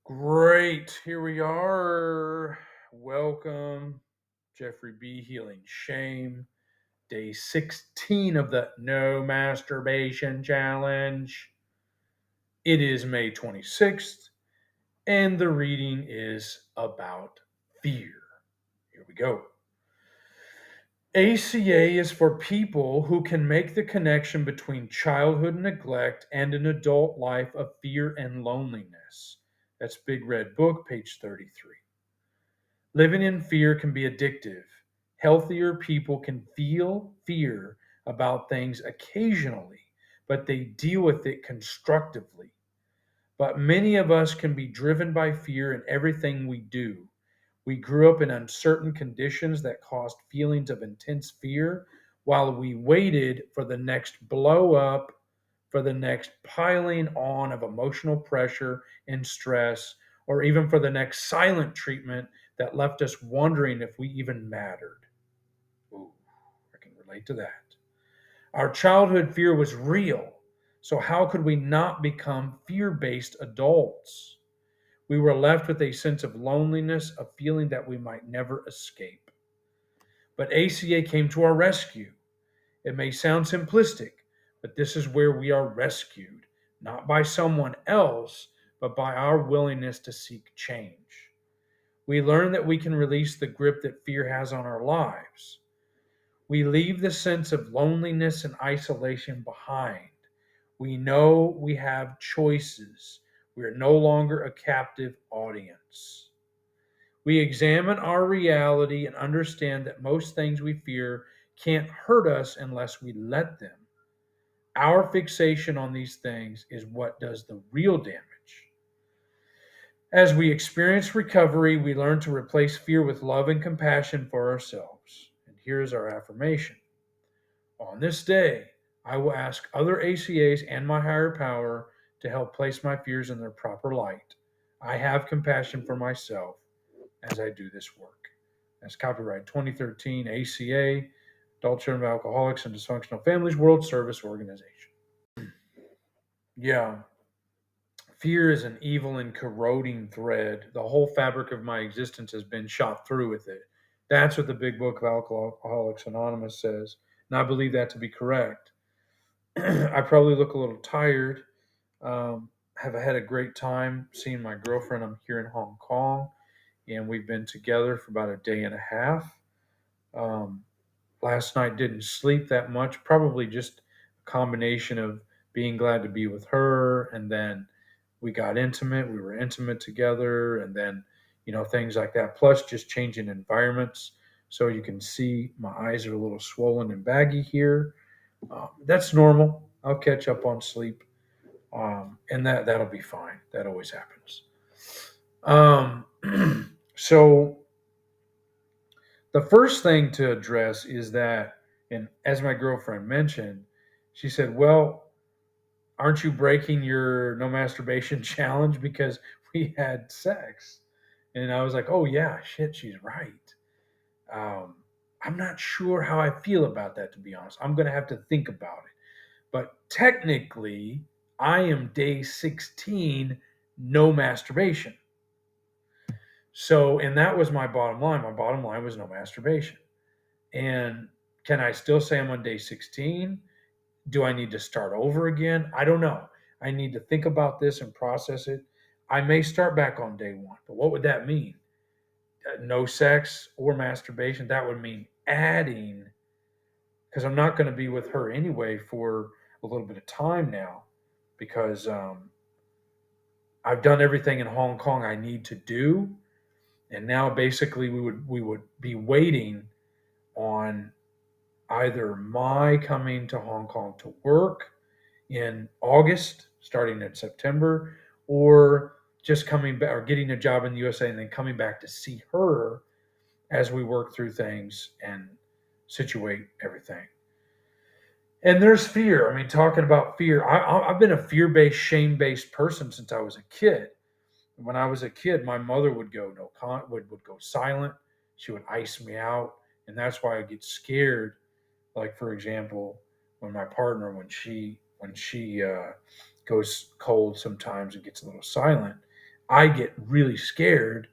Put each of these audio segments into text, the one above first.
Great. Here we are. Welcome, Jeffrey B. Healing Shame, day 16 of the No Masturbation Challenge. It is May 26th, and the reading is about fear. Here we go. ACA is for people who can make the connection between childhood neglect and an adult life of fear and loneliness. That's Big Red Book, page 33. Living in fear can be addictive. Healthier people can feel fear about things occasionally, but they deal with it constructively. But many of us can be driven by fear in everything we do. We grew up in uncertain conditions that caused feelings of intense fear while we waited for the next blow up, for the next piling on of emotional pressure and stress, or even for the next silent treatment that left us wondering if we even mattered. Ooh, I can relate to that. Our childhood fear was real. So, how could we not become fear based adults? We were left with a sense of loneliness, a feeling that we might never escape. But ACA came to our rescue. It may sound simplistic, but this is where we are rescued, not by someone else, but by our willingness to seek change. We learn that we can release the grip that fear has on our lives. We leave the sense of loneliness and isolation behind. We know we have choices. We are no longer a captive audience. We examine our reality and understand that most things we fear can't hurt us unless we let them. Our fixation on these things is what does the real damage. As we experience recovery, we learn to replace fear with love and compassion for ourselves. And here's our affirmation. On this day, I will ask other ACAs and my higher power to help place my fears in their proper light. I have compassion for myself as I do this work. That's copyright 2013 ACA, Adult Children of Alcoholics and Dysfunctional Families World Service Organization. Yeah, fear is an evil and corroding thread. The whole fabric of my existence has been shot through with it. That's what the big book of Alcoholics Anonymous says. And I believe that to be correct. I probably look a little tired. Have had a great time seeing my girlfriend. I'm here in Hong Kong, and we've been together for about a day and a half. Um, Last night didn't sleep that much, probably just a combination of being glad to be with her, and then we got intimate. We were intimate together, and then things like that. Plus, just changing environments. So you can see my eyes are a little swollen and baggy here. That's normal. I'll catch up on sleep, and that'll be fine. That always happens. Um, so the first thing to address is that, and as my girlfriend mentioned, she said, "Well, aren't you breaking your no masturbation challenge because we had sex?" And I was like, "Oh yeah, shit, she's right." Um, I'm not sure how I feel about that, to be honest. I'm going to have to think about it. But technically, I am day 16, no masturbation. So, and that was my bottom line. My bottom line was no masturbation. And can I still say I'm on day 16? Do I need to start over again? I don't know. I need to think about this and process it. I may start back on day one, but what would that mean? No sex or masturbation? That would mean adding, because I'm not going to be with her anyway for a little bit of time now, because I've done everything in Hong Kong I need to do, and now basically we would be waiting on either my coming to Hong Kong to work in August, starting in September, or just coming back or getting a job in the USA and then coming back to see her as we work through things and situate everything. And there's fear. I mean, talking about fear, I've been a fear based, shame based person since I was a kid. When I was a kid, my mother would go would go silent. She would ice me out, and that's why I get scared. Like for example, when my partner when she goes cold sometimes and gets a little silent, I get really scared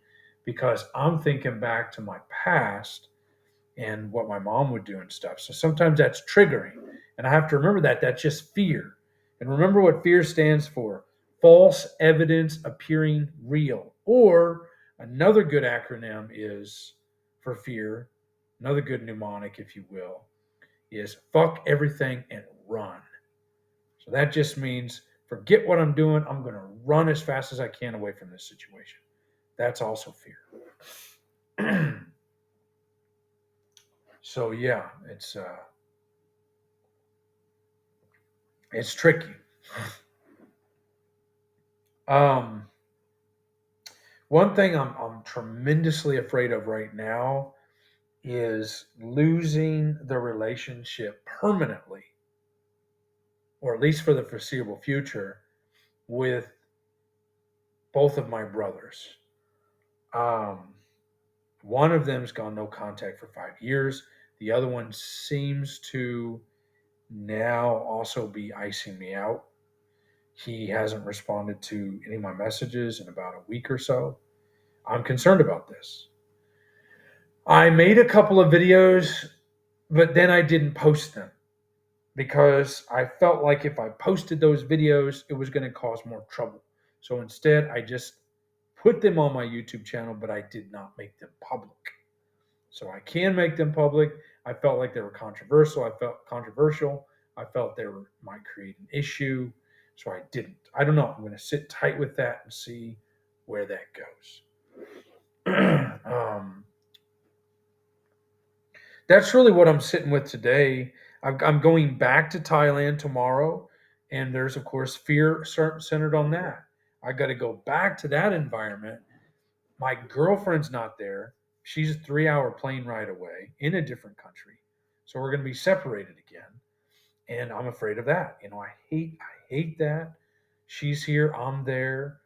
because I'm thinking back to my past and what my mom would do and stuff. So sometimes that's triggering. And I have to remember that that's just fear. And remember what fear stands for: false evidence appearing real. Or another good acronym is for fear, another good mnemonic, if you will, is fuck everything and run. So that just means forget what I'm doing. I'm going to run as fast as I can away from this situation. That's also fear. So yeah, it's tricky. Um, One thing I'm tremendously afraid of right now is losing the relationship permanently, or at least for the foreseeable future, with both of my brothers. Um, One of them's gone no contact for 5 years. The other one seems to now also be icing me out. He hasn't responded to any of my messages in about a week or so. I'm concerned about this. I made a couple of videos, but then I didn't post them because I felt like if I posted those videos, it was going to cause more trouble. So instead, I just put them on my YouTube channel, but I did not make them public. So I can make them public. I felt like they were controversial. I felt they might create an issue. So I didn't. I don't know. I'm going to sit tight with that and see where that goes. That's really what I'm sitting with today. I'm going back to Thailand tomorrow, and there's of course fear centered on that. I got to go back to that environment. My girlfriend's not there. She's a 3 hour plane ride away in a different country, so we're going to be separated again, and I'm afraid of that. I hate that. She's here, I'm there,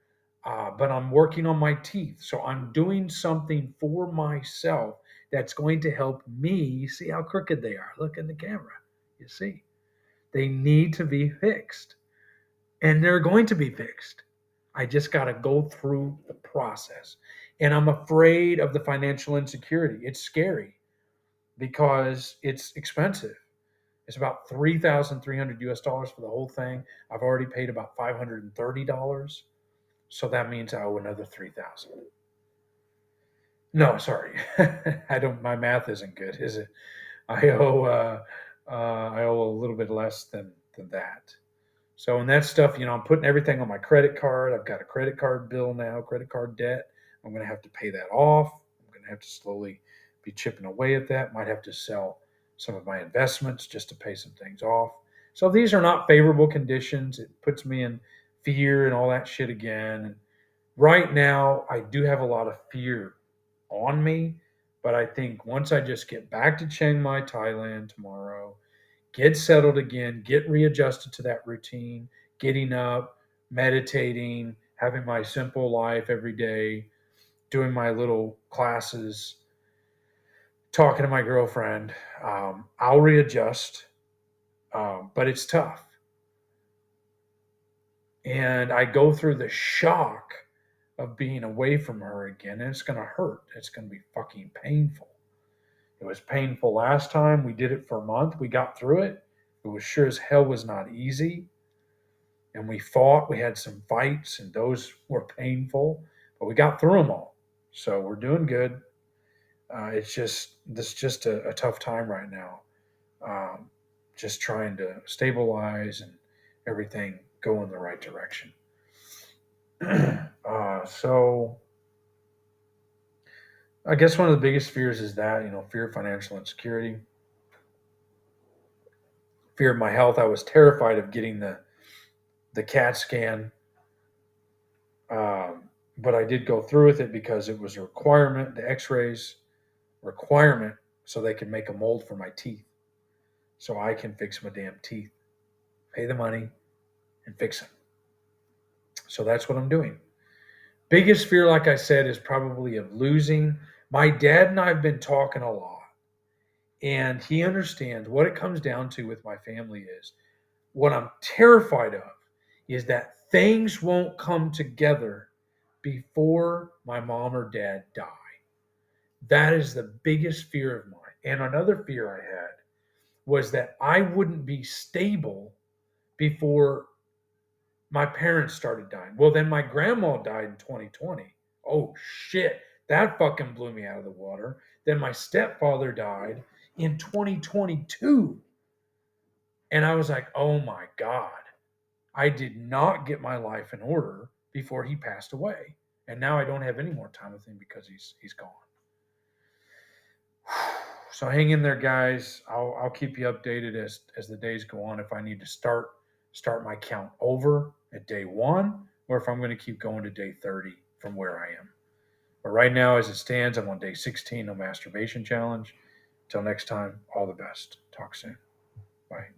but I'm working on my teeth. So I'm doing something for myself that's going to help me. You see how crooked they are. Look in the camera. You see, they need to be fixed, and they're going to be fixed. I just got to go through the process. And I'm afraid of the financial insecurity. It's scary because it's expensive. It's about 3,300 US dollars for the whole thing. I've already paid about $530. So that means I owe another 3,000. No, sorry. I don't my math isn't good, is it? I owe I owe a little bit less than that. So and that stuff, I'm putting everything on my credit card. I've got a credit card bill now, credit card debt. I'm going to have to pay that off. I'm going to have to slowly be chipping away at that. Might have to sell some of my investments just to pay some things off. So these are not favorable conditions. It puts me in fear and all that shit again. And right now, I do have a lot of fear on me, but I think once I just get back to Chiang Mai, Thailand tomorrow, get settled again, get readjusted to that routine, getting up, meditating, having my simple life every day, doing my little classes, talking to my girlfriend. I'll readjust, but it's tough. And I go through the shock of being away from her again, and it's going to hurt. It's going to be fucking painful. It was painful last time. We did it for a month. We got through it. It was sure as hell was not easy. And we fought. We had some fights, and those were painful, but we got through them all. So we're doing good. It's just a tough time right now. Um, just trying to stabilize and everything go in the right direction. So I guess one of the biggest fears is that fear of financial insecurity, fear of my health. I was terrified of getting the CAT scan, but I did go through with it because it was a requirement. The X-rays requirement so they can make a mold for my teeth, so I can fix my damn teeth, pay the money, and fix them. So that's what I'm doing. Biggest fear, like I said, is probably of losing. My dad and I have been talking a lot, and he understands what it comes down to with my family is what I'm terrified of is that things won't come together before my mom or dad die. That is the biggest fear of mine. And another fear I had was that I wouldn't be stable before my parents started dying. Well, then my grandma died in 2020. Oh shit, that fucking blew me out of the water. Then my stepfather died in 2022. And I was like, oh my God, I did not get my life in order before he passed away. And now I don't have any more time with him because he's gone. So hang in there, guys. I'll keep you updated as the days go on. If I need to start my count over at day one, or if I'm going to keep going to day 30 from where I am. But right now, as it stands, I'm on day 16, no masturbation challenge. Till next time, all the best. Talk soon. Bye.